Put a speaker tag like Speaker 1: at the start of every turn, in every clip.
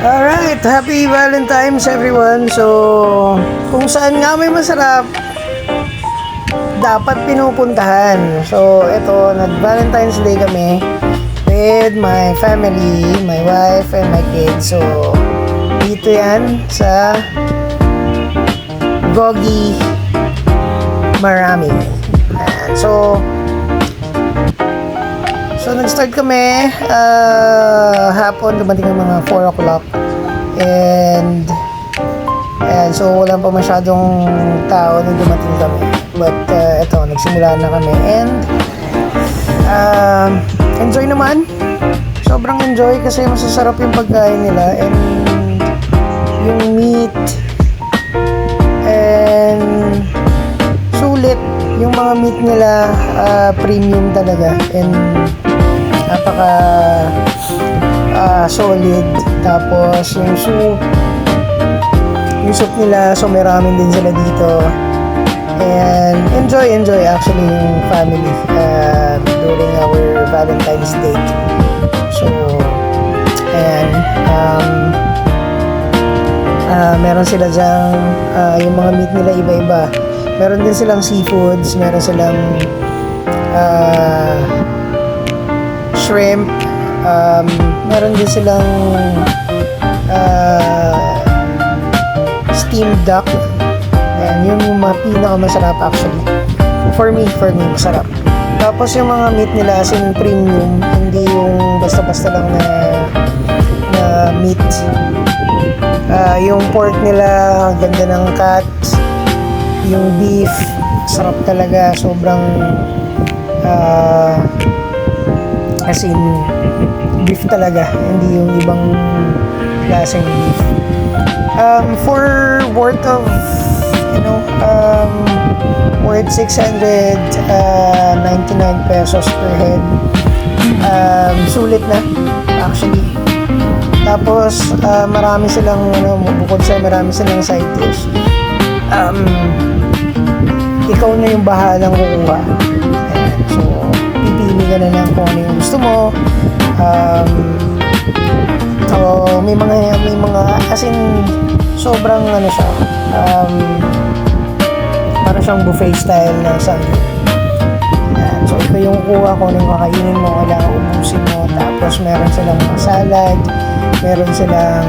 Speaker 1: Alright, happy Valentine's everyone. So, kung saan nga may masarap, dapat pinupuntahan. So, ito, nag-Valentine's Day kami with my family, my wife, and my kids. So, dito yan sa Gogi Marami. Ayan. So nag-start kami hapon, dumating ng mga 4 o'clock and so wala pa masyadong tao nung dumating kami, but eto, nagsimula na kami and enjoy naman, sobrang enjoy kasi masasarap yung pagkain nila and yung meat and sulit yung mga meat nila, premium talaga and napaka solid. Tapos yung soup nila, so may ramen din sila dito and enjoy actually yung family during our Valentine's date. So and meron sila dyang yung mga meat nila iba-iba. Meron din silang seafoods, meron silang shrimp, meron din silang steamed duck, and yun yung mga pinakamasarap actually for me masarap. Tapos yung mga meat nila as in premium, hindi yung basta-basta lang na meat. Yung pork nila ganda ng cut, yung beef sarap talaga, sobrang as in beef talaga, hindi yung ibang klaseng beef. For worth of worth 699 pesos per head, sulit na actually. Tapos marami silang bukod sa marami silang side dish, ikaw na yung bahalang kukuha. Ayan, so pipili ka na lang kung ano yung gusto mo. So may mga as in sobrang siya, para siyang buffet style na samgyup. Ayan, so ito yung kuha ko ng kakainin mo, kailangan ubusin mo. Tapos meron silang mga salad, meron silang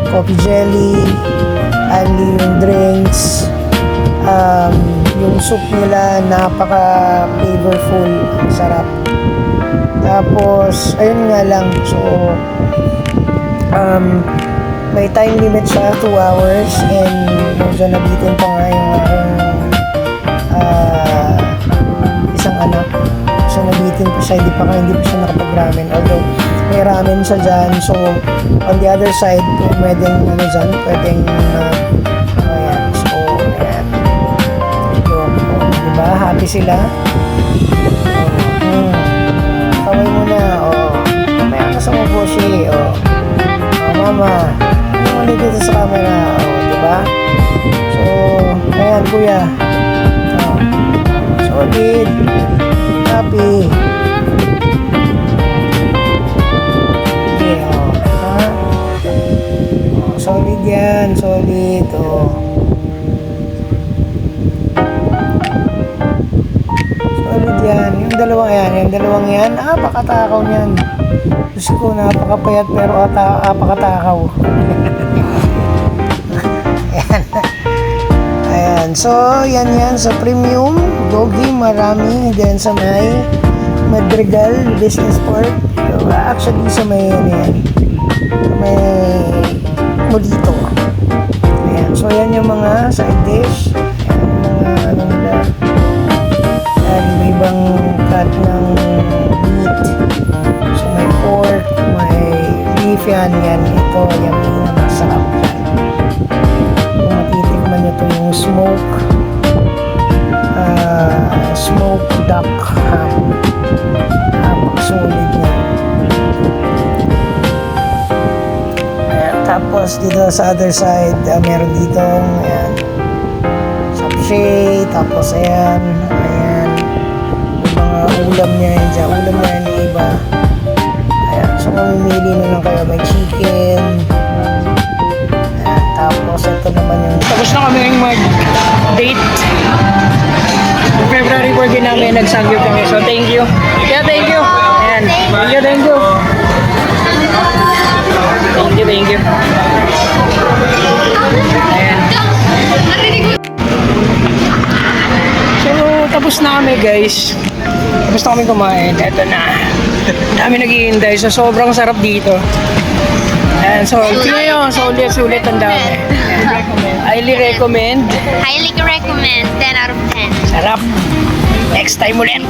Speaker 1: coffee jelly, only yung drinks, yung soup nila napaka flavorful, sarap. Tapos ayun nga lang, so may time limit siya, 2 hours, and medyo nabitin pa nga yung aking isang anak. So nabitin pa siya, hindi pa siya nakapag-ramen, although may ramen siya dyan. So on the other side, pwedeng dyan, pwedeng ayan, so ayan, diba, happy sila. Kaway mo na, mamaya ka sa mabushi, mama, ulit dito sa camera, diba? So ayan kuya, solid, happy. Solid yan, solid. Solid yan. Yung dalawang yan, napakatakaw niyan. Diyos ko, napakapayat pero napakatakaw. Ayan. So, yan sa premium Gogi Marami, then sa may Madrigal Business Park. So, actually sa may may Molito. Ayan. So, yan yung mga side dish. Ayan, yung mga ibang cut ng meat. So, may pork, may beef yan. Ito, yung masarap yan. Kung matitikman nyo ito yung smoked duck ham. Napaka-solid niya. Tapos dito sa other side, meron ditong sapshay, tapos ayan, yung mga ulam niya yun dyan, ulam niya yun yung iba. Ayan, so mamimili na lang kayo. May chicken. Tapos ito naman yung... Tapos na kami yung mag-date. February 14 namin, nag-sangyup kami. So, thank you. Yeah, thank you. Ayan. Thank you, thank you. Thank you, thank you. Ayan. So, tapos na kami, guys. Tapos na kami kumain. Eto na. Dami naghihintay. So, sobrang sarap dito. Ayan. So, tingnan nyo. Sulit ang dami. Highly recommend.
Speaker 2: Highly recommend. 10 out of 10.
Speaker 1: Sarap. Next time ulit.